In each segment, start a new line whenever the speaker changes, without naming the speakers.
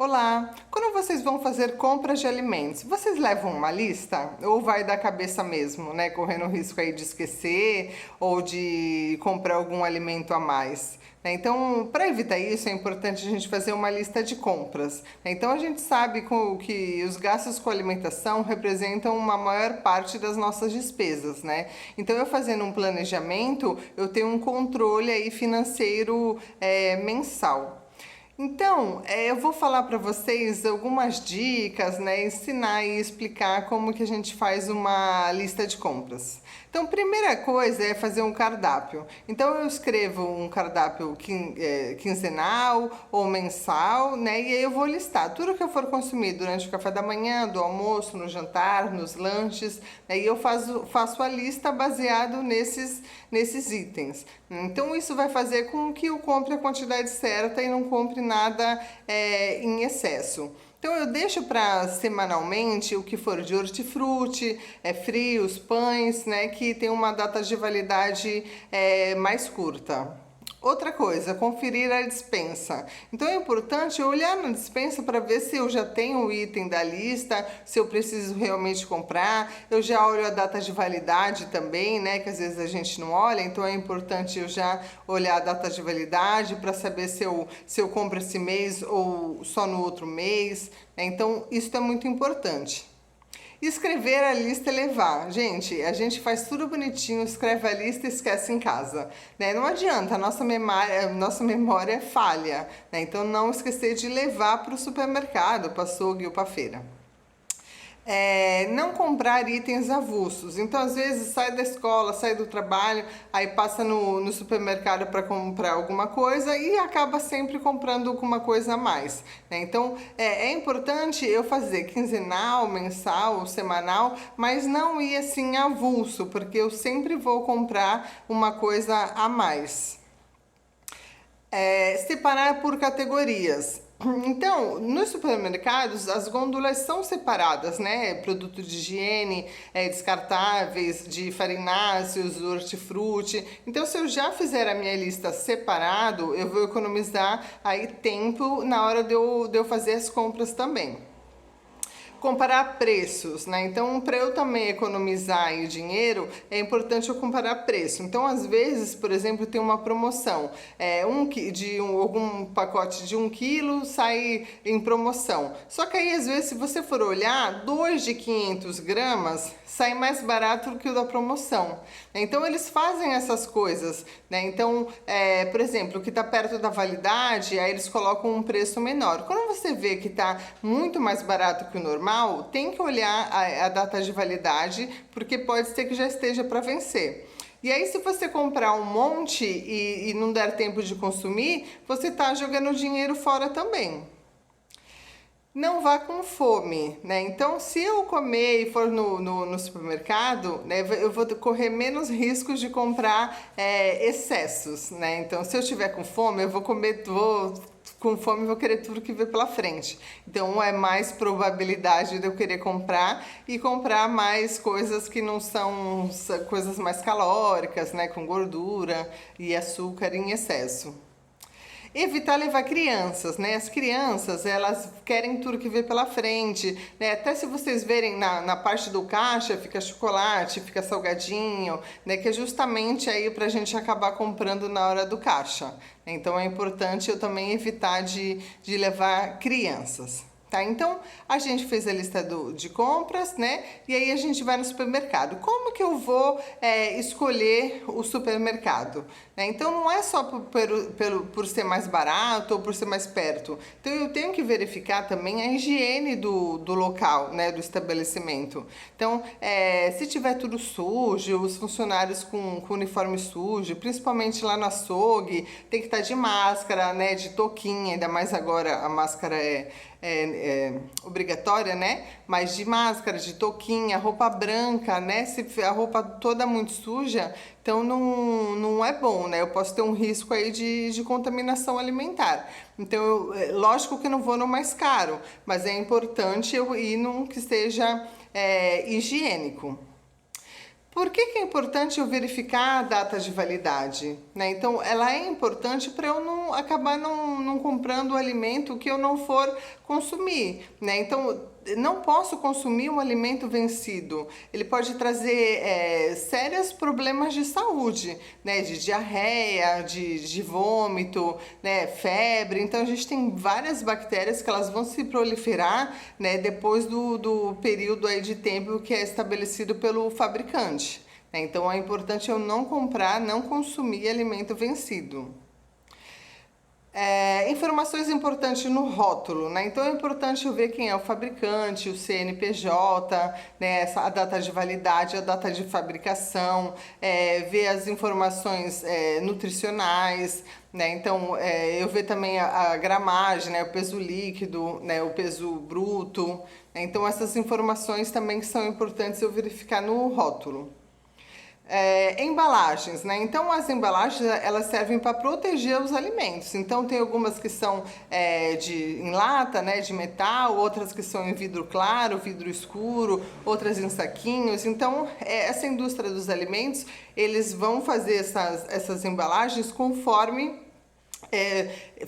Olá! Quando vocês vão fazer compras de alimentos, vocês levam uma lista? Ou vai da cabeça mesmo, né? Correndo o risco aí de esquecer ou de comprar algum alimento a mais, né? Então, para evitar isso, é importante a gente fazer uma lista de compras, né? Então, a gente sabe que os gastos com alimentação representam uma maior parte das nossas despesas, né? Então, eu fazendo um planejamento, eu tenho um controle aí financeiro mensal. Então, eu vou falar para vocês algumas dicas, né, ensinar e explicar como que a gente faz uma lista de compras. Então, primeira coisa é fazer um cardápio. Então, eu escrevo um cardápio quinzenal ou mensal, né, e aí eu vou listar tudo que eu for consumir durante o café da manhã, do almoço, no jantar, nos lanches, né, e eu faço a lista baseado nesses itens. Então, isso vai fazer com que eu compre a quantidade certa e não compre nada em excesso. Então eu deixo para semanalmente o que for de hortifruti, frios, pães, né, que tem uma data de validade mais curta. Outra coisa, conferir a despensa. Então é importante olhar na despensa para ver se eu já tenho o item da lista, se eu preciso realmente comprar. Eu já olho a data de validade também, né? Que às vezes a gente não olha, então é importante eu já olhar a data de validade para saber se eu compro esse mês ou só no outro mês, né? Então isso é muito importante. Escrever a lista e levar. Gente, a gente faz tudo bonitinho, escreve a lista e esquece em casa, né? Não adianta, a nossa memória é falha, né? Então não esquecer de levar para o supermercado, para o açougue ou para a feira. Não comprar itens avulsos. Então, às vezes, sai da escola, sai do trabalho, aí passa no supermercado para comprar alguma coisa e acaba sempre comprando alguma coisa a mais, né? Então, é importante eu fazer quinzenal, mensal, semanal, mas não ir assim avulso, porque eu sempre vou comprar uma coisa a mais. Separar por categorias. Então, nos supermercados, as gôndolas são separadas, né? Produto de higiene, descartáveis, de farináceos, hortifruti. Então, se eu já fizer a minha lista separado, eu vou economizar aí tempo na hora de eu fazer as compras também. Comparar preços, né? Então, para eu também economizar aí dinheiro, é importante eu comparar preço. Então, às vezes, por exemplo, tem uma promoção, algum pacote de 1 quilo sai em promoção. Só que aí, às vezes, se você for olhar, dois de 500 gramas sai mais barato do que o da promoção. Então, eles fazem essas coisas, né? Então, por exemplo, o que está perto da validade, aí eles colocam um preço menor. Quando você vê que está muito mais barato que o normal, tem que olhar a data de validade, porque pode ser que já esteja para vencer. E aí, se você comprar um monte e não der tempo de consumir, você está jogando dinheiro fora também. Não vá com fome, né? Então, se eu comer e for no supermercado, né, eu vou correr menos riscos de comprar excessos, né? Então, se eu tiver com fome, eu vou comer, com fome, vou querer tudo que vê pela frente. Então, é mais probabilidade de eu querer comprar e comprar mais coisas que não são coisas mais calóricas, né? Com gordura e açúcar em excesso. Evitar levar crianças, né? As crianças, elas querem tudo que vê pela frente, né? Até se vocês verem na parte do caixa, fica chocolate, fica salgadinho, né? Que é justamente aí pra gente acabar comprando na hora do caixa. Então é importante eu também evitar de levar crianças. Tá? Então, a gente fez a lista de compras, né? E aí a gente vai no supermercado. Como que eu vou escolher o supermercado? Né? Então, não é só por ser mais barato ou por ser mais perto. Então, eu tenho que verificar também a higiene do local, né? Do estabelecimento. Então, se tiver tudo sujo, os funcionários com uniforme sujo, principalmente lá no açougue, tem que estar de máscara, né? De touquinha, ainda mais agora a máscara é obrigatória, né? Mas de máscara, de touquinha, roupa branca, né? Se a roupa toda muito suja, então não é bom, né? Eu posso ter um risco aí de contaminação alimentar. Então, lógico que eu não vou no mais caro, mas é importante eu ir num que seja higiênico. Por que é importante eu verificar a data de validade? Né? Então, ela é importante para eu não acabar não comprando o alimento que eu não for consumir. Né? Então, não posso consumir um alimento vencido. Ele pode trazer sérios problemas de saúde, né? De diarreia, de vômito, né? Febre. Então, a gente tem várias bactérias que elas vão se proliferar, né? Depois do período aí de tempo que é estabelecido pelo fabricante. Então é importante eu não comprar, não consumir alimento vencido. Informações importantes no rótulo, né? Então é importante eu ver quem é o fabricante, o CNPJ, né? A data de validade, a data de fabricação, ver as informações nutricionais, né? Então eu ver também a gramagem, né? O peso líquido, né? O peso bruto. Então essas informações também são importantes eu verificar no rótulo. Embalagens, né? Então as embalagens elas servem para proteger os alimentos. Então tem algumas que são em lata, né, de metal, outras que são em vidro claro, vidro escuro, outras em saquinhos. Então essa indústria dos alimentos eles vão fazer essas embalagens conforme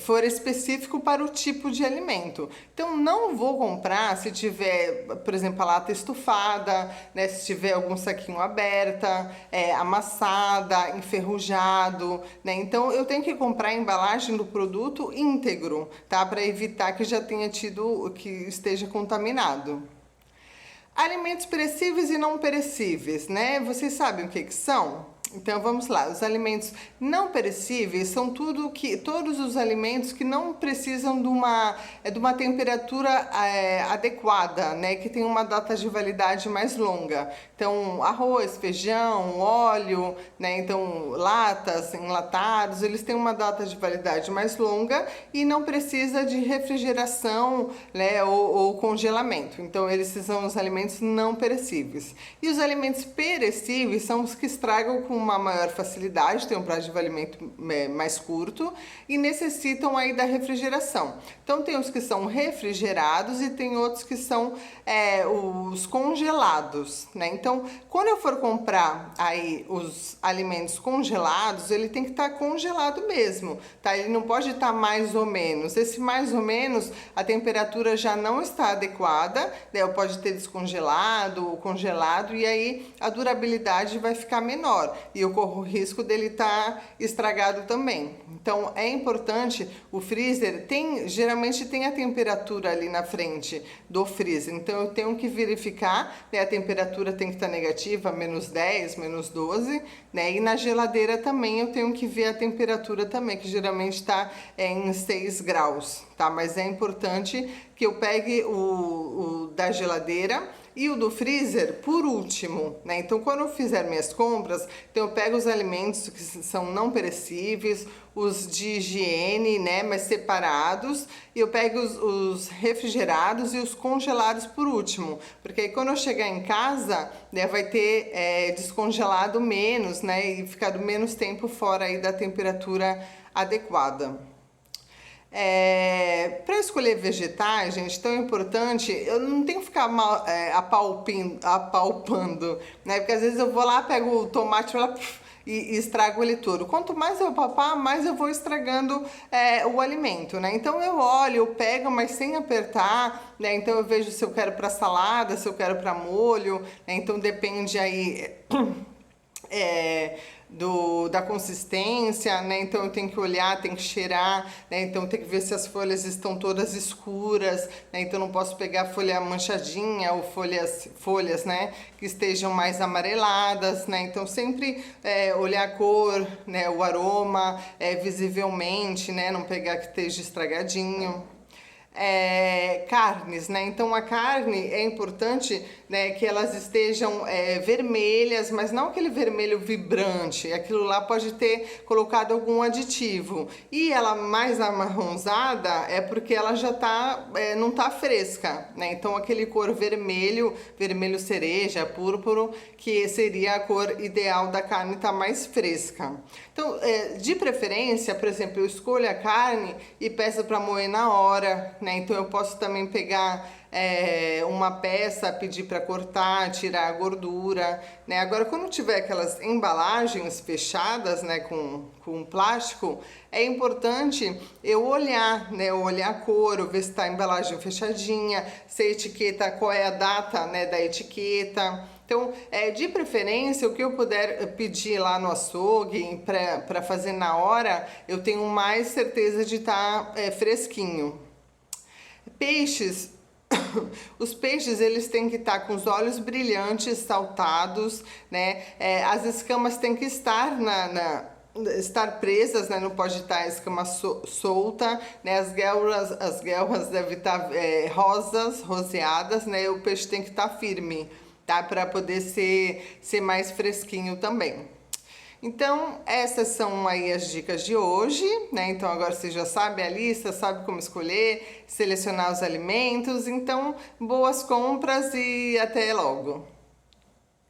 for específico para o tipo de alimento. Então não vou comprar se tiver, por exemplo, a lata estufada, né, se tiver algum saquinho aberta, amassada, enferrujado, né? Então eu tenho que comprar a embalagem do produto íntegro, tá? Para evitar que já tenha tido, que esteja contaminado. Alimentos perecíveis e não perecíveis, né? Vocês sabem o que são? Então vamos lá, os alimentos não perecíveis são todos os alimentos que não precisam de uma temperatura adequada, né? Que tem uma data de validade mais longa. Então arroz, feijão, óleo, né? Então latas, enlatados, eles têm uma data de validade mais longa e não precisa de refrigeração, né? Ou congelamento. Então eles são os alimentos não perecíveis. E os alimentos perecíveis são os que estragam com uma maior facilidade, tem um prazo de valimento mais curto e necessitam aí da refrigeração. Então tem os que são refrigerados e tem outros que são os congelados, né? Então quando eu for comprar aí os alimentos congelados, ele tem que estar congelado mesmo, tá? Ele não pode estar mais ou menos. Esse mais ou menos, a temperatura já não está adequada, né? Pode ter descongelado ou congelado e aí a durabilidade vai ficar menor. E eu corro o risco dele estar estragado também. Então é importante, o freezer geralmente tem a temperatura ali na frente do freezer, então eu tenho que verificar, né, a temperatura tem que estar negativa, -10, -12, né, e na geladeira também eu tenho que ver a temperatura também, que geralmente está em 6 graus, tá? Mas é importante que eu pegue o da geladeira e o do freezer por último, né? Então quando eu fizer minhas compras, então eu pego os alimentos que são não perecíveis, os de higiene, né, mas separados, e eu pego os refrigerados e os congelados por último, porque aí quando eu chegar em casa, né, vai ter descongelado menos, né, e ficado menos tempo fora aí da temperatura adequada. Para escolher vegetais, gente, tão importante, eu não tenho que ficar apalpando, né? Porque às vezes eu vou lá, pego o tomate e estrago ele todo. Quanto mais eu papar, mais eu vou estragando o alimento, né? Então eu olho, eu pego, mas sem apertar, né? Então eu vejo se eu quero para salada, se eu quero para molho, né? Então depende aí da consistência, né? Então eu tenho que olhar, tenho que cheirar, né? Então tem que ver se as folhas estão todas escuras, né? Então não posso pegar folha manchadinha ou folhas, né, que estejam mais amareladas, né? Então sempre olhar a cor, né, o aroma, visivelmente, né? Não pegar que esteja estragadinho. Carnes, né? Então a carne é importante, né, que elas estejam vermelhas, mas não aquele vermelho vibrante. Aquilo lá pode ter colocado algum aditivo. E ela mais amarronzada é porque ela já não tá fresca, né? Então aquele cor vermelho cereja, púrpuro, que seria a cor ideal da carne, tá mais fresca. Então, de preferência, por exemplo, eu escolho a carne e peço para moer na hora, né? Então eu posso também pegar uma peça, pedir para cortar, tirar a gordura, né? Agora, quando tiver aquelas embalagens fechadas, né, com plástico, é importante eu olhar, né? Olhar a cor, ver se está a embalagem fechadinha, se a etiqueta, qual é a data, né, da etiqueta. Então, de preferência, o que eu puder pedir lá no açougue para fazer na hora, eu tenho mais certeza de estar fresquinho. Peixes, os peixes eles têm que estar com os olhos brilhantes, saltados, né? As escamas têm que estar estar presas, né? Não pode estar a escama solta, né? As guelras devem estar rosas, roseadas, né? E o peixe tem que estar firme, tá? Para poder ser mais fresquinho também. Então, essas são aí as dicas de hoje, né? Então, agora você já sabe a lista, sabe como escolher, selecionar os alimentos. Então, boas compras e até logo!